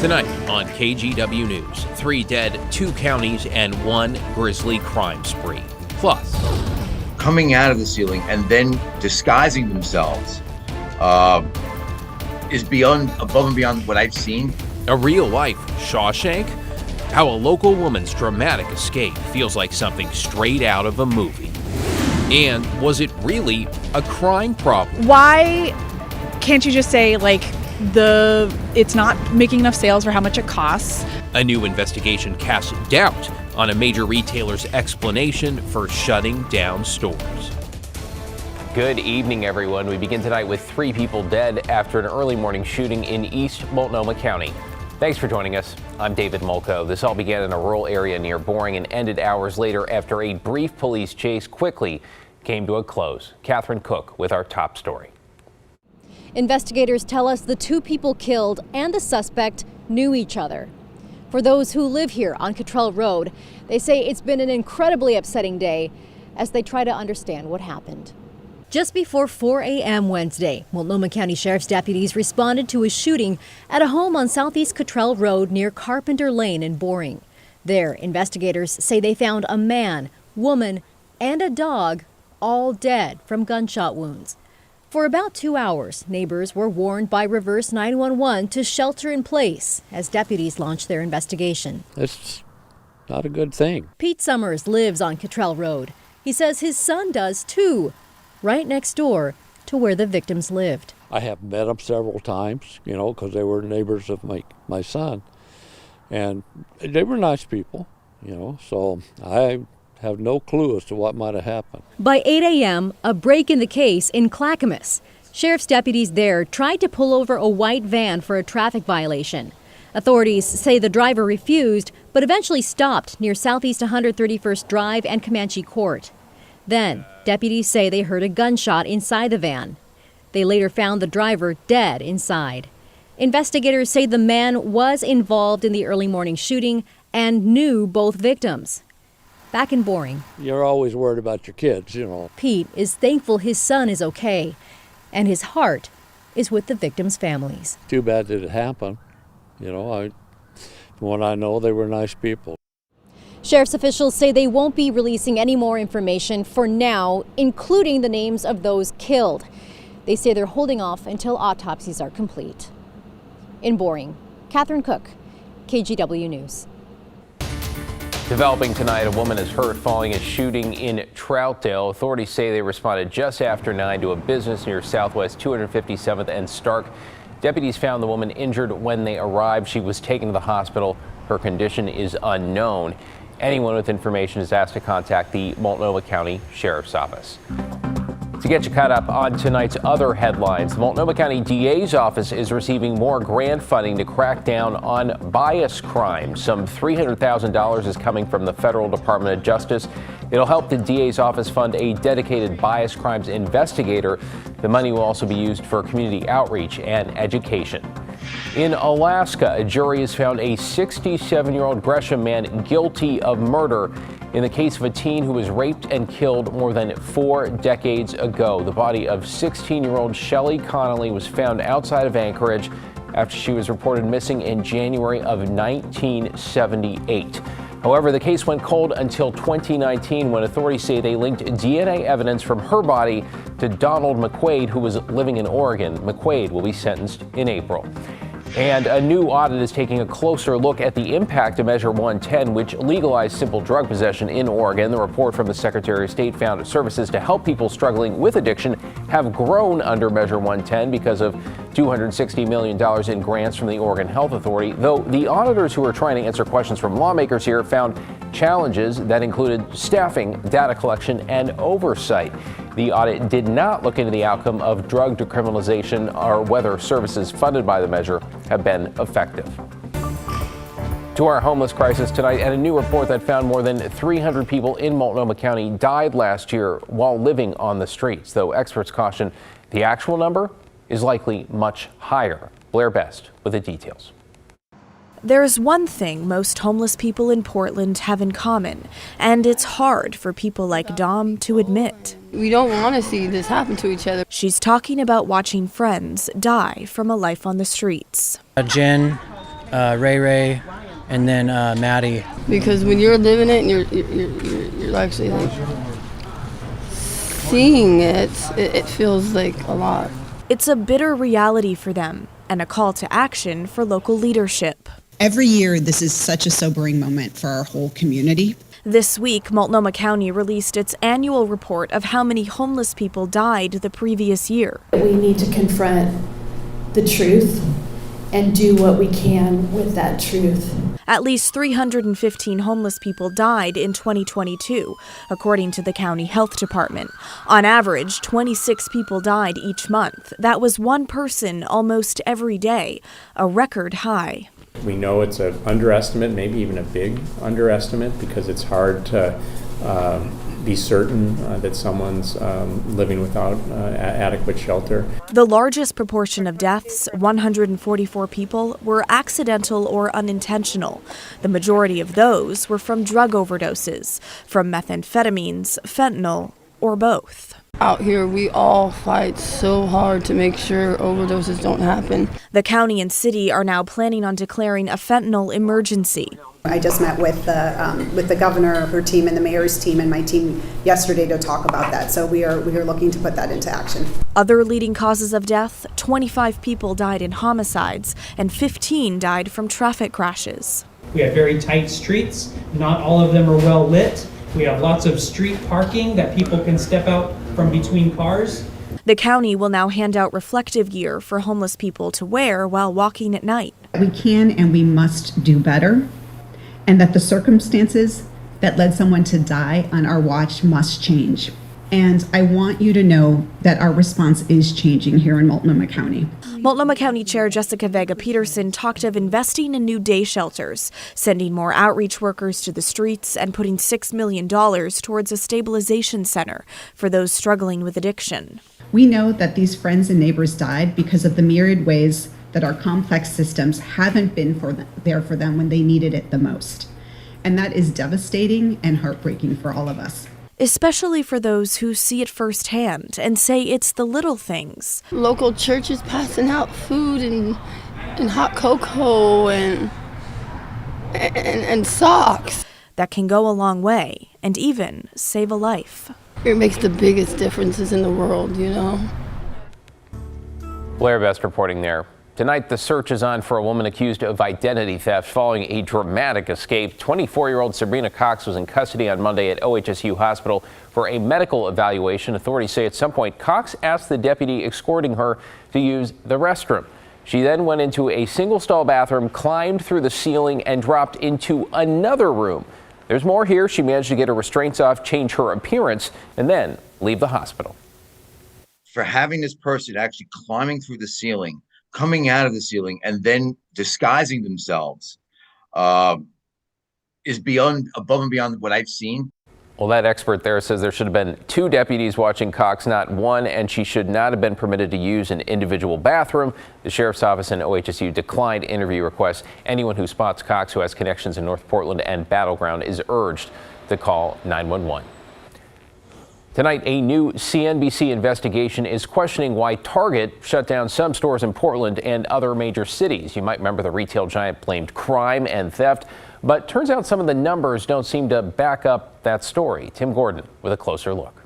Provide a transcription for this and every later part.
Tonight on KGW News, 3 dead, 2 counties, and 1 grisly crime spree. Plus, coming out of the ceiling and then disguising themselves is above and beyond what I've seen. a real-life Shawshank? How a local woman's dramatic escape feels like something straight out of a movie. And was it really a crime problem? Why can't you just say, it's not making enough sales for how much it costs? A new investigation casts doubt on a major retailer's explanation for shutting down stores. Good evening, everyone. We begin tonight with 3 people dead after an early morning shooting in East Multnomah County. Thanks for joining us. I'm David Molko. This all began in a rural area near Boring and ended hours later after a brief police chase quickly came to a close. Catherine Cook with our top story. Investigators tell us the 2 people killed and the suspect knew each other. For those who live here on Cottrell Road, they say it's been an incredibly upsetting day as they try to understand what happened. Just before 4 a.m. Wednesday, Multnomah County Sheriff's deputies responded to a shooting at a home on Southeast Cottrell Road near Carpenter Lane in Boring. There, investigators say they found a man, woman, and a dog all dead from gunshot wounds. For about 2 hours, neighbors were warned by Reverse 911 to shelter in place as deputies launched their investigation. It's not a good thing. Pete Summers lives on Cottrell Road. He says his son does too, right next door to where the victims lived. I have met them several times, because they were neighbors of my son. And they were nice people, so I have no clue as to what might have happened. By 8 a.m., a break in the case in Clackamas. Sheriff's deputies there tried to pull over a white van for a traffic violation. Authorities say the driver refused, but eventually stopped near Southeast 131st Drive and Comanche Court. Then, deputies say they heard a gunshot inside the van. They later found the driver dead inside. Investigators say the man was involved in the early morning shooting and knew both victims. Back in Boring, you're always worried about your kids, Pete is thankful his son is okay, and his heart is with the victims' families. Too bad that it happened. From what I know, they were nice people. Sheriff's officials say they won't be releasing any more information for now, including the names of those killed. They say they're holding off until autopsies are complete. In Boring, Catherine Cook, KGW News. Developing tonight, a woman is hurt following a shooting in Troutdale. Authorities say they responded just after 9 to a business near Southwest 257th and Stark. Deputies found the woman injured when they arrived. She was taken to the hospital. Her condition is unknown. Anyone with information is asked to contact the Multnomah County Sheriff's Office. To get you caught up on tonight's other headlines, the Multnomah County DA's office is receiving more grant funding to crack down on bias crime. Some $300,000 is coming from the Federal Department of Justice. It'll help the DA's office fund a dedicated bias crimes investigator. The money will also be used for community outreach and education. In Alaska, a jury has found a 67-year-old Gresham man guilty of murder in the case of a teen who was raped and killed more than 4 decades ago. The body of 16-year-old Shelley Connolly was found outside of Anchorage after she was reported missing in January of 1978. However, the case went cold until 2019 when authorities say they linked DNA evidence from her body to Donald McQuaid, who was living in Oregon. McQuaid will be sentenced in April. And a new audit is taking a closer look at the impact of Measure 110, which legalized simple drug possession in Oregon. The report from the Secretary of State found services to help people struggling with addiction have grown under Measure 110 because of $260 million in grants from the Oregon Health Authority, though the auditors who are trying to answer questions from lawmakers here found challenges that included staffing, data collection, and oversight. The audit did not look into the outcome of drug decriminalization or whether services funded by the measure have been effective. To our homeless crisis tonight, and a new report that found more than 300 people in Multnomah County died last year while living on the streets, though experts caution the actual number is likely much higher. Blair Best with the details. There's one thing most homeless people in Portland have in common, and it's hard for people like Dom to admit. We don't want to see this happen to each other. She's talking about watching friends die from a life on the streets. Jen Ray Ray, and then Maddie. Because when you're living it and you're actually like seeing it, it feels like a lot. It's a bitter reality for them and a call to action for local leadership. Every year, this is such a sobering moment for our whole community. This week, Multnomah County released its annual report of how many homeless people died the previous year. We need to confront the truth and do what we can with that truth. At least 315 homeless people died in 2022, according to the county health department. On average, 26 people died each month. That was one person almost every day, a record high. We know it's an underestimate, maybe even a big underestimate, because it's hard to be certain that someone's living without adequate shelter. The largest proportion of deaths, 144 people, were accidental or unintentional. The majority of those were from drug overdoses, from methamphetamines, fentanyl, or both. Out here, we all fight so hard to make sure overdoses don't happen. The county and city are now planning on declaring a fentanyl emergency. I just met with the governor, her team, and the mayor's team, and my team yesterday to talk about that. So we are looking to put that into action. Other leading causes of death: 25 people died in homicides, and 15 died from traffic crashes. We have very tight streets. Not all of them are well lit. We have lots of street parking that people can step out from between cars. The county will now hand out reflective gear for homeless people to wear while walking at night. We can and we must do better, and that the circumstances that led someone to die on our watch must change. And I want you to know that our response is changing here in Multnomah County. Multnomah County Chair Jessica Vega-Peterson talked of investing in new day shelters, sending more outreach workers to the streets, and putting $6 million towards a stabilization center for those struggling with addiction. We know that these friends and neighbors died because of the myriad ways that our complex systems haven't been there for them when they needed it the most. And that is devastating and heartbreaking for all of us. Especially for those who see it firsthand and say it's the little things. Local churches passing out food and hot cocoa and socks. That can go a long way and even save a life. It makes the biggest differences in the world, you know. Blair Best reporting there. Tonight, the search is on for a woman accused of identity theft following a dramatic escape. 24-year-old Sabrina Cox was in custody on Monday at OHSU Hospital for a medical evaluation. Authorities say at some point, Cox asked the deputy escorting her to use the restroom. She then went into a single-stall bathroom, climbed through the ceiling, and dropped into another room. There's more here. She managed to get her restraints off, change her appearance, and then leave the hospital. For having this person actually climbing through the ceiling, coming out of the ceiling, and then disguising themselves is above and beyond what I've seen. Well, that expert there says there should have been 2 deputies watching Cox, not 1, and she should not have been permitted to use an individual bathroom. The sheriff's office and OHSU declined interview requests. Anyone who spots Cox who has connections in North Portland and Battleground is urged to call 911. Tonight, a new CNBC investigation is questioning why Target shut down some stores in Portland and other major cities. You might remember the retail giant blamed crime and theft, but turns out some of the numbers don't seem to back up that story. Tim Gordon with a closer look.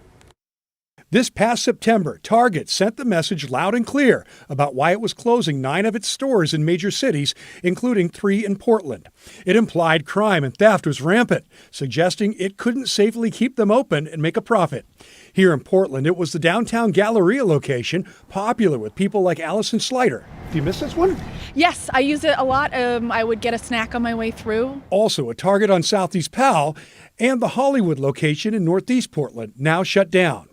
This past September, Target sent the message loud and clear about why it was closing 9 of its stores in major cities, including 3 in Portland. It implied crime and theft was rampant, suggesting it couldn't safely keep them open and make a profit. Here in Portland, it was the downtown Galleria location, popular with people like Allison Slider. Do you miss this one? Yes, I use it a lot. I would get a snack on my way through. Also a Target on Southeast Powell and the Hollywood location in Northeast Portland, now shut down.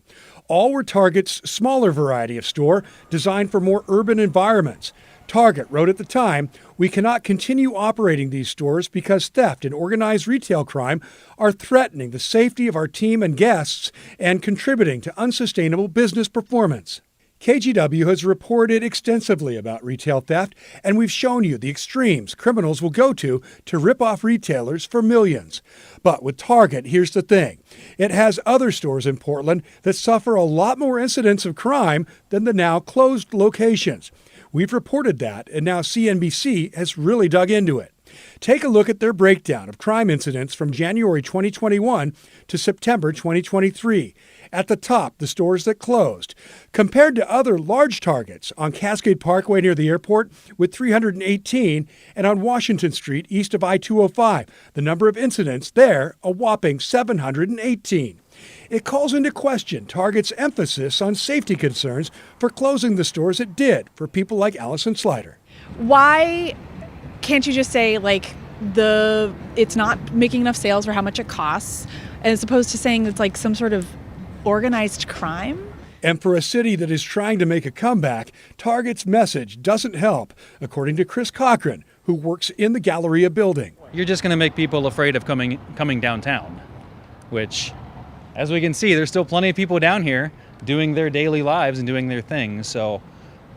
All were Target's smaller variety of store designed for more urban environments. Target wrote at the time, "We cannot continue operating these stores because theft and organized retail crime are threatening the safety of our team and guests and contributing to unsustainable business performance." KGW has reported extensively about retail theft, and we've shown you the extremes criminals will go to rip off retailers for millions. But with Target, here's the thing. It has other stores in Portland that suffer a lot more incidents of crime than the now closed locations. We've reported that, and now CNBC has really dug into it. Take a look at their breakdown of crime incidents from January 2021 to September 2023. At the top, the stores that closed. Compared to other large targets on Cascade Parkway near the airport with 318 and on Washington Street east of I-205, the number of incidents there a whopping 718. It calls into question Target's emphasis on safety concerns for closing the stores it did for people like Allison Slider. Why can't you just say, like, it's not making enough sales for how much it costs, as opposed to saying it's like some sort of organized crime? And for a city that is trying to make a comeback, Target's message doesn't help, according to Chris Cochran, who works in the Galleria building. You're just going to make people afraid of coming downtown, which, as we can see, there's still plenty of people down here doing their daily lives and doing their things. So,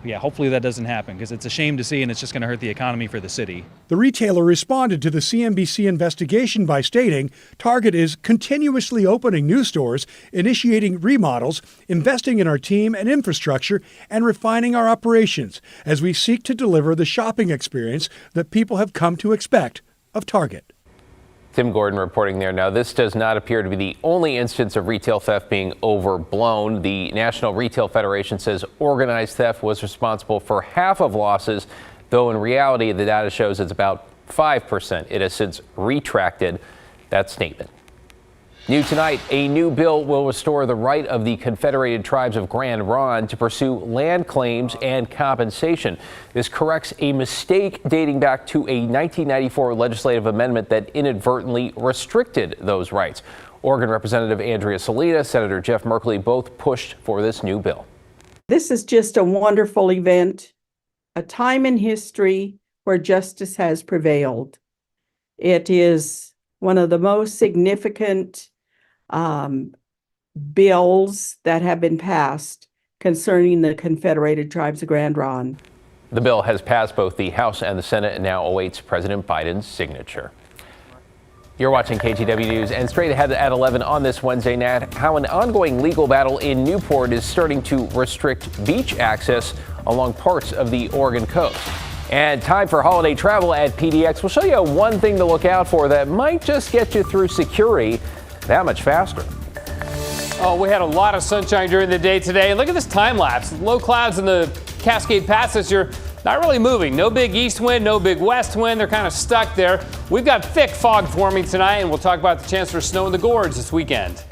yeah, hopefully that doesn't happen, because it's a shame to see, and it's just going to hurt the economy for the city. The retailer responded to the CNBC investigation by stating Target is continuously opening new stores, initiating remodels, investing in our team and infrastructure, and refining our operations as we seek to deliver the shopping experience that people have come to expect of Target. Tim Gordon reporting there. Now, this does not appear to be the only instance of retail theft being overblown. The National Retail Federation says organized theft was responsible for half of losses, though in reality, the data shows it's about 5%. It has since retracted that statement. New tonight, a new bill will restore the right of the Confederated Tribes of Grand Ronde to pursue land claims and compensation. This corrects a mistake dating back to a 1994 legislative amendment that inadvertently restricted those rights. Oregon Representative Andrea Salita, Senator Jeff Merkley both pushed for this new bill. This is just a wonderful event, a time in history where justice has prevailed. It is one of the most significant bills that have been passed concerning the Confederated Tribes of Grand Ronde. The bill has passed both the House and the Senate and now awaits President Biden's signature. You're watching KGW News, and straight ahead at 11 on this Wednesday night, how an ongoing legal battle in Newport is starting to restrict beach access along parts of the Oregon coast. And time for holiday travel at PDX. We'll show you one thing to look out for that might just get you through security that much faster. Oh, we had a lot of sunshine during the day today. Look at this time lapse. Low clouds in the Cascade Pass this year, not really moving. No big east wind, no big west wind. They're kind of stuck there. We've got thick fog forming tonight, and we'll talk about the chance for snow in the gorge this weekend.